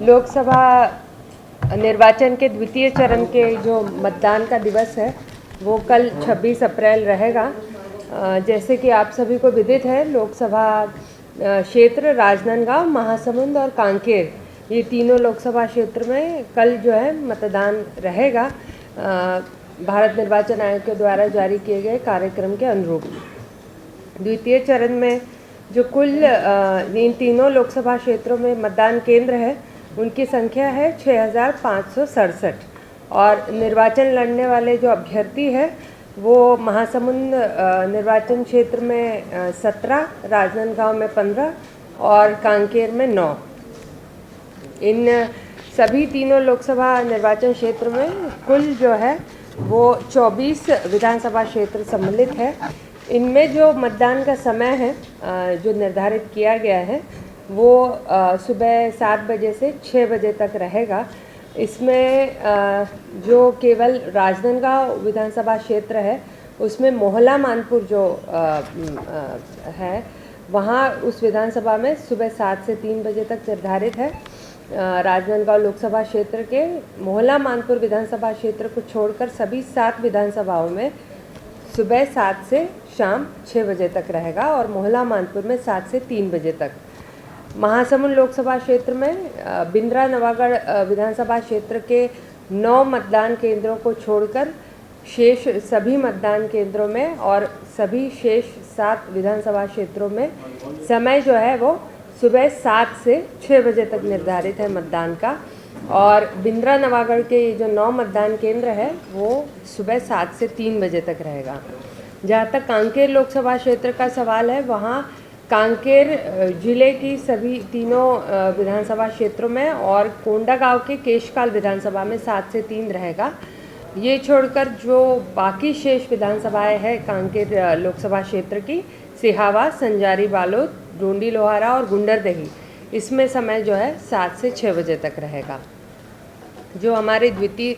लोकसभा निर्वाचन के द्वितीय चरण के जो मतदान का दिवस है वो कल 26 अप्रैल रहेगा। जैसे कि आप सभी को विदित है, लोकसभा क्षेत्र राजनांदगांव, महासमुंद और कांकेर, ये तीनों लोकसभा क्षेत्र में कल जो है मतदान रहेगा भारत निर्वाचन आयोग के द्वारा जारी किए गए कार्यक्रम के अनुरूप। द्वितीय चरण में जो कुल इन तीनों लोकसभा क्षेत्रों में मतदान केंद्र है उनकी संख्या है 6567 और निर्वाचन लड़ने वाले जो अभ्यर्थी है वो महासमुंद निर्वाचन क्षेत्र में 17, राजनांदगांव में 15 और कांकेर में 9। इन सभी तीनों लोकसभा निर्वाचन क्षेत्र में कुल जो है वो 24 विधानसभा क्षेत्र सम्मिलित है। इनमें जो मतदान का समय है जो निर्धारित किया गया है वो सुबह 7 बजे से 6 बजे तक रहेगा। इसमें जो केवल राजनांदगांव विधानसभा क्षेत्र है उसमें मोहला मानपुर जो है वहाँ उस विधानसभा में सुबह 7 से 3 बजे तक निर्धारित है। राजनांदगांव लोकसभा क्षेत्र के मोहला मानपुर विधानसभा क्षेत्र को छोड़कर सभी 7 विधानसभाओं में सुबह 7 से शाम 6 बजे तक रहेगा और मोहला मानपुर में 7 से 3 बजे तक। महासमुंद लोकसभा क्षेत्र में बिंद्रा नवागढ़ विधानसभा क्षेत्र के 9 मतदान केंद्रों को छोड़कर शेष सभी मतदान केंद्रों में और सभी शेष 7 विधानसभा क्षेत्रों में समय जो है वो सुबह 7 से 6 बजे तक निर्धारित है मतदान का। और बिंद्रा नवागढ़ के जो 9 मतदान केंद्र है वो सुबह 7 से 3 बजे तक रहेगा। जहाँ तक कांकेर लोकसभा क्षेत्र का सवाल है, वहाँ कांकेर जिले की सभी तीनों विधानसभा क्षेत्रों में और कोंडागांव के केशकाल विधानसभा में 7 से 3 रहेगा। ये छोड़कर जो बाकी शेष विधानसभाएं हैं कांकेर लोकसभा क्षेत्र की, सिहावा, संजारी बालोद, डोंडी लोहारा और गुंडरदेही, इसमें समय जो है 7 से 6 बजे तक रहेगा। जो हमारे द्वितीय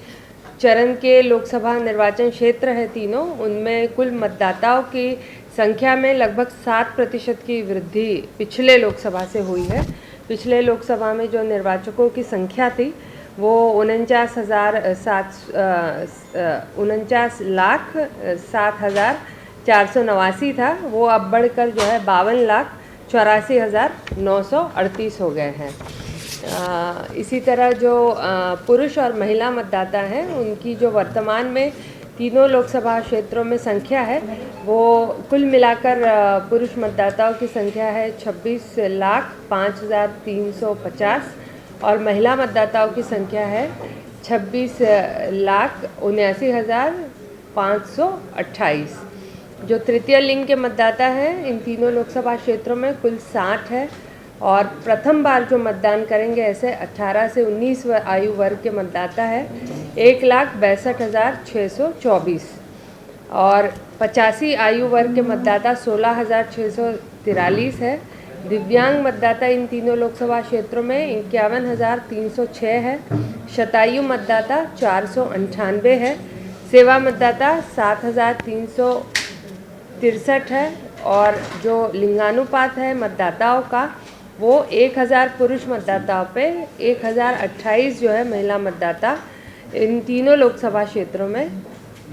चरण के लोकसभा निर्वाचन क्षेत्र है तीनों, उनमें कुल मतदाताओं की संख्या में लगभग 7% की वृद्धि पिछले लोकसभा से हुई है। पिछले लोकसभा में जो निर्वाचकों की संख्या थी वो 49,07,489 था, वो अब बढ़कर जो है 52,84,938 हो गए हैं। इसी तरह जो पुरुष और महिला मतदाता हैं उनकी जो वर्तमान में तीनों लोकसभा क्षेत्रों में संख्या है वो कुल मिलाकर पुरुष मतदाताओं की संख्या है 26,05,350 और महिला मतदाताओं की संख्या है 26,79,528। जो तृतीय लिंग के मतदाता हैं इन तीनों लोकसभा क्षेत्रों में कुल 60 है और प्रथम बार जो मतदान करेंगे ऐसे 18 से 19 आयु वर्ग के मतदाता है 1,62,624 और 85 आयु वर्ग के मतदाता 16,643 है। दिव्यांग मतदाता इन तीनों लोकसभा क्षेत्रों में 51,306 है। शतायु मतदाता 498 है। सेवा मतदाता 7,363 है और जो लिंगानुपात है मतदाताओं का वो 1,000 पुरुष मतदाताओं पे 1,028 जो है महिला मतदाता इन तीनों लोकसभा क्षेत्रों में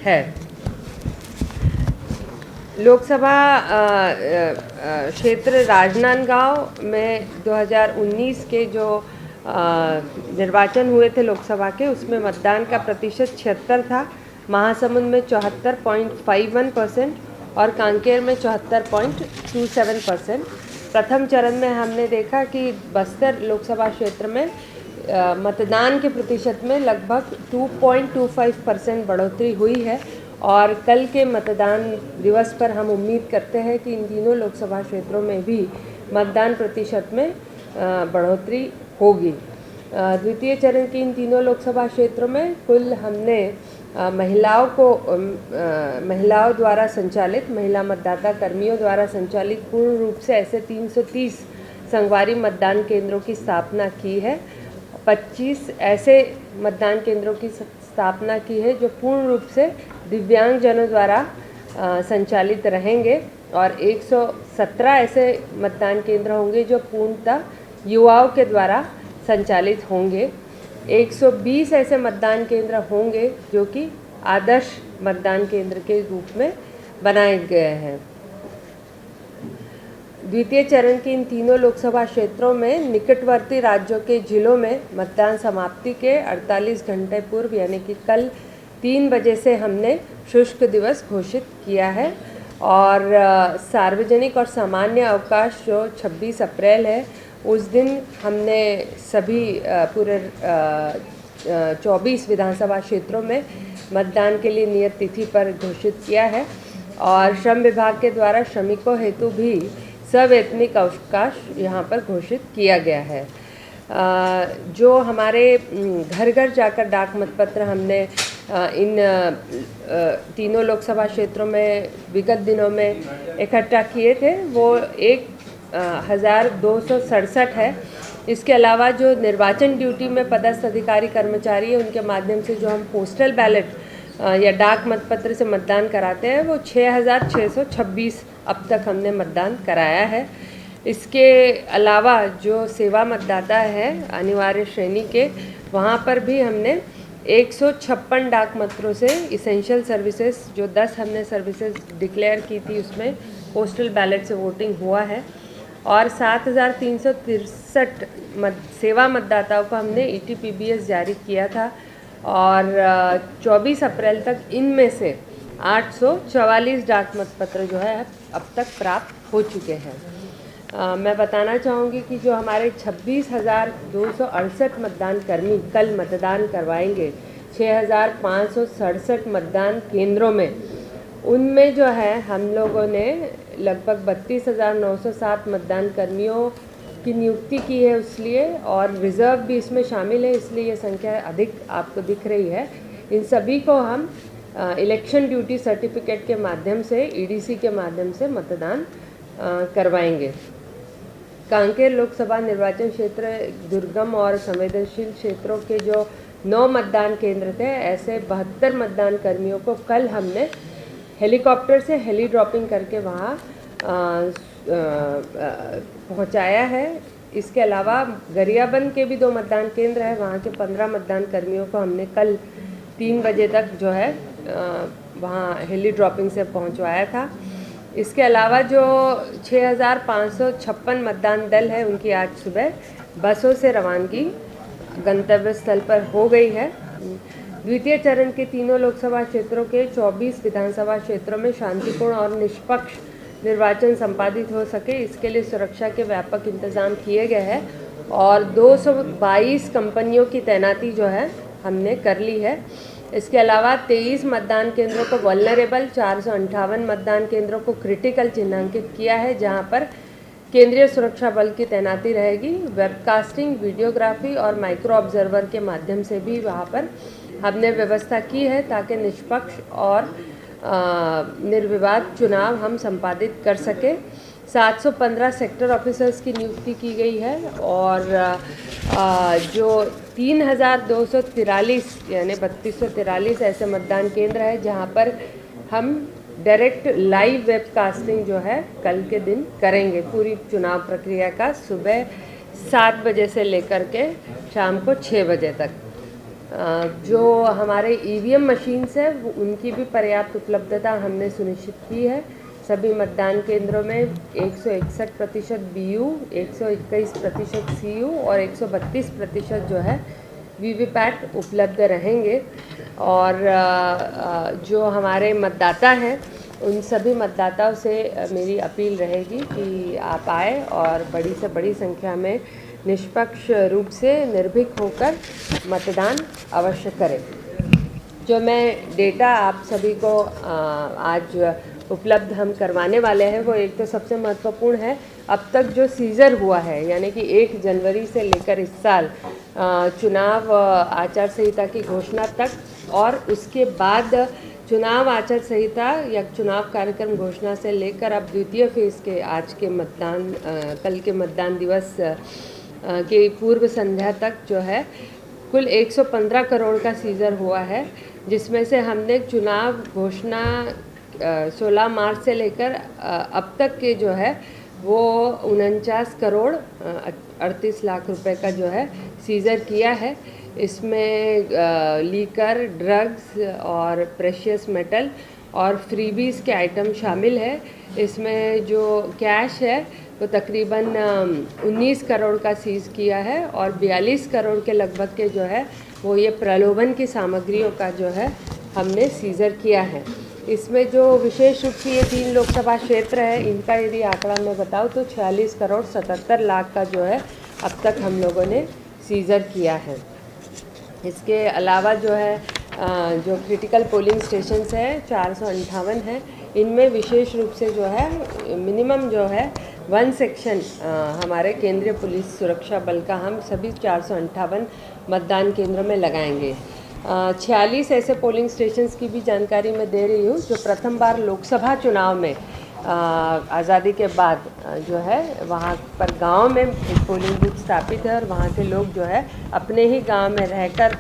है। लोकसभा क्षेत्र राजनांदगांव में 2019 के जो निर्वाचन हुए थे लोकसभा के, उसमें मतदान का प्रतिशत 76 था। महासमुंद में 74.51% और कांकेर में 74.27%। प्रथम चरण में हमने देखा कि बस्तर लोकसभा क्षेत्र में मतदान के प्रतिशत में लगभग 2.25% बढ़ोतरी हुई है और कल के मतदान दिवस पर हम उम्मीद करते हैं कि इन तीनों लोकसभा क्षेत्रों में भी मतदान प्रतिशत में बढ़ोतरी होगी। द्वितीय चरण की इन तीनों लोकसभा क्षेत्रों में कुल हमने महिलाओं द्वारा संचालित, महिला मतदाता कर्मियों द्वारा संचालित पूर्ण रूप से ऐसे 330 संगवारी मतदान केंद्रों की स्थापना की है। 25 ऐसे मतदान केंद्रों की स्थापना की है जो पूर्ण रूप से दिव्यांगजनों द्वारा संचालित रहेंगे और 117 ऐसे मतदान केंद्र होंगे जो पूर्णतः युवाओं के द्वारा संचालित होंगे। 120 ऐसे मतदान केंद्र होंगे जो कि आदर्श मतदान केंद्र के रूप में बनाए गए हैं। द्वितीय चरण के इन तीनों लोकसभा क्षेत्रों में निकटवर्ती राज्यों के जिलों में मतदान समाप्ति के 48 घंटे पूर्व यानी कि कल 3 बजे से हमने शुष्क दिवस घोषित किया है और सार्वजनिक और सामान्य अवकाश जो 26 अप्रैल है उस दिन हमने सभी पूरे 24 विधानसभा क्षेत्रों में मतदान के लिए नियत तिथि पर घोषित किया है और श्रम विभाग के द्वारा श्रमिकों हेतु भी सवैतनिक अवकाश यहाँ पर घोषित किया गया है। जो हमारे घर घर जाकर डाक मतपत्र हमने इन तीनों लोकसभा क्षेत्रों में विगत दिनों में इकट्ठा किए थे वो 1267 है। इसके अलावा जो निर्वाचन ड्यूटी में पदस्थ अधिकारी कर्मचारी है उनके माध्यम से जो हम पोस्टल बैलेट या डाक मतपत्र से मतदान कराते हैं वो 6626 अब तक हमने मतदान कराया है। इसके अलावा जो सेवा मतदाता है अनिवार्य श्रेणी के वहाँ पर भी हमने 156 डाक मतों से इसेंशियल सर्विसेज जो 10 हमने सर्विसेज डिक्लेयर की थी उसमें पोस्टल बैलेट से वोटिंग हुआ है और 7363 सेवा मतदाताओं को हमने ETPBS जारी किया था और 24 अप्रैल तक इनमें से 844 डाक मतपत्र जो है अब तक प्राप्त हो चुके हैं। मैं बताना चाहूँगी कि जो हमारे 26,268 मतदान कर्मी कल मतदान करवाएंगे 6,567 मतदान केंद्रों में, उनमें जो है हम लोगों ने लगभग 32,907 मतदान कर्मियों की नियुक्ति की है इसलिए और रिज़र्व भी इसमें शामिल है इसलिए ये संख्या अधिक आपको दिख रही है। इन सभी को हम इलेक्शन ड्यूटी सर्टिफिकेट के माध्यम से EDC के माध्यम से मतदान करवाएंगे। कांकेर लोकसभा निर्वाचन क्षेत्र दुर्गम और संवेदनशील क्षेत्रों के जो 9 मतदान केंद्र थे ऐसे 72 मतदान कर्मियों को कल हमने हेलीकॉप्टर से हेली ड्रॉपिंग करके वहाँ पहुँचाया है। इसके अलावा गरियाबंद के भी 2 मतदान केंद्र है, वहाँ के 15 मतदान कर्मियों को हमने कल 3 बजे तक जो है वहाँ हेली ड्रॉपिंग से पहुँचवाया था। इसके अलावा जो 6,556 मतदान दल है उनकी आज सुबह बसों से रवानगी गंतव्य स्थल पर हो गई है। द्वितीय चरण के तीनों लोकसभा क्षेत्रों के 24 विधानसभा क्षेत्रों में शांतिपूर्ण और निष्पक्ष निर्वाचन संपादित हो सके इसके लिए सुरक्षा के व्यापक इंतजाम किए गए हैं और 222 कंपनियों की तैनाती जो है हमने कर ली है। इसके अलावा 23 मतदान केंद्रों को वल्नरेबल, 458 मतदान केंद्रों को क्रिटिकल चिन्हांकित किया है जहां पर केंद्रीय सुरक्षा बल की तैनाती रहेगी। वेबकास्टिंग, वीडियोग्राफी और माइक्रो ऑब्जर्वर के माध्यम से भी वहां पर हमने व्यवस्था की है ताकि निष्पक्ष और निर्विवाद चुनाव हम संपादित कर सके। 715 सेक्टर ऑफिसर्स की नियुक्ति की गई है और जो 3,243 यानी 3243 ऐसे मतदान केंद्र है जहां पर हम डायरेक्ट लाइव वेबकास्टिंग जो है कल के दिन करेंगे पूरी चुनाव प्रक्रिया का, सुबह 7 बजे से लेकर के शाम को 6 बजे तक। जो हमारे EVM मशीन्स है उनकी भी पर्याप्त उपलब्धता हमने सुनिश्चित की है। सभी मतदान केंद्रों में 161% BU, 121% CU और 132% जो है VVPAT उपलब्ध रहेंगे और जो हमारे मतदाता हैं उन सभी मतदाताओं से मेरी अपील रहेगी कि आप आए और बड़ी से बड़ी संख्या में निष्पक्ष रूप से निर्भीक होकर मतदान अवश्य करें। जो मैं डेटा आप सभी को आज उपलब्ध हम करवाने वाले हैं वो एक तो सबसे महत्वपूर्ण है अब तक जो सीजर हुआ है यानी कि 1 जनवरी से लेकर इस साल चुनाव आचार संहिता की घोषणा तक और उसके बाद चुनाव आचार संहिता या चुनाव कार्यक्रम घोषणा से लेकर अब द्वितीय फेज़ के आज के मतदान कल के मतदान दिवस के पूर्व संध्या तक जो है कुल 115 करोड़ का सीजर हुआ है जिसमें से हमने चुनाव घोषणा 16 मार्च से लेकर अब तक के जो है वो 49 करोड़ 38 लाख रुपए का जो है सीज़र किया है। इसमें लीकर, ड्रग्स और प्रेशियस मेटल और फ्रीबीज़ के आइटम शामिल है। इसमें जो कैश है वो तकरीबन 19 करोड़ का सीज़ किया है और 42 करोड़ के लगभग के जो है वो ये प्रलोभन की सामग्रियों का जो है हमने सीज़र किया है। इसमें जो विशेष रूप से ये 3 लोकसभा क्षेत्र है, इनका यदि आंकड़ा मैं बताऊँ तो 46 करोड़ 77 लाख का जो है अब तक हम लोगों ने सीज़र किया है। इसके अलावा जो है जो क्रिटिकल पोलिंग स्टेशंस है 458 हैं। इनमें विशेष रूप से जो है मिनिमम जो है 1 सेक्शन हमारे केंद्रीय पुलिस सुरक्षा बल का हम सभी 458 मतदान केंद्रों में लगाएंगे। 46 ऐसे पोलिंग स्टेशंस की भी जानकारी मैं दे रही हूँ जो प्रथम बार लोकसभा चुनाव में आज़ादी के बाद जो है वहाँ पर गांव में एक पोलिंग बूथ स्थापित है और वहाँ के लोग जो है अपने ही गांव में रहकर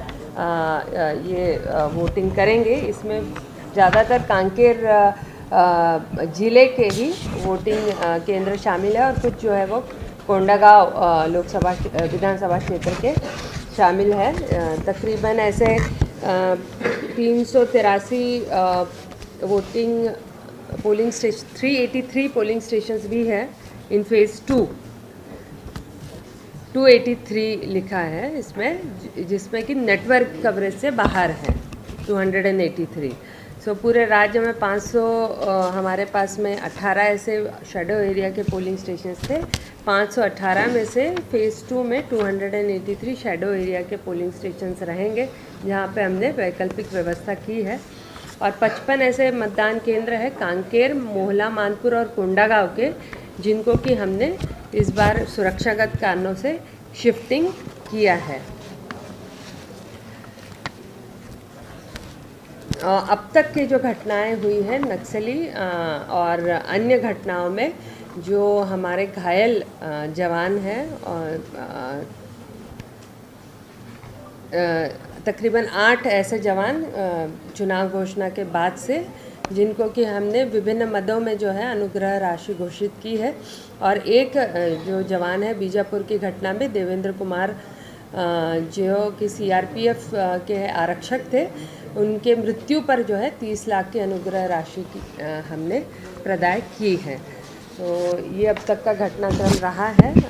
ये वोटिंग करेंगे। इसमें ज़्यादातर कांकेर ज़िले के ही वोटिंग केंद्र शामिल है और कुछ जो है वो कोंडागांव लोकसभा विधानसभा क्षेत्र के शामिल है। तकरीबन ऐसे 383 voting polling station 383 polling stations भी है इन फेज़ 2। 283 लिखा है इसमें, जिसमें कि नेटवर्क कवरेज से बाहर है 283। सो पूरे राज्य में 500 हमारे पास में 18 ऐसे शेडो एरिया के पोलिंग स्टेशंस थे। 518 में से फेज़ 2 में 283 शेडो एरिया के पोलिंग स्टेशंस रहेंगे जहाँ पे हमने वैकल्पिक व्यवस्था की है। और 55 ऐसे मतदान केंद्र है कांकेर, मोहला, मानपुर और कोंडागांव के, जिनको कि हमने इस बार सुरक्षागत कारणों से शिफ्टिंग किया है। अब तक की जो घटनाएं हुई हैं नक्सली और अन्य घटनाओं में जो हमारे घायल जवान हैं और तकरीबन 8 ऐसे जवान चुनाव घोषणा के बाद से जिनको कि हमने विभिन्न मदों में जो है अनुग्रह राशि घोषित की है। और एक जो जवान है बीजापुर की घटना में देवेंद्र कुमार जो कि सीआरपीएफ के आरक्षक थे, उनके मृत्यु पर जो है 30 लाख की अनुग्रह राशि की हमने प्रदाय की है। तो ये अब तक का घटनाक्रम रहा है।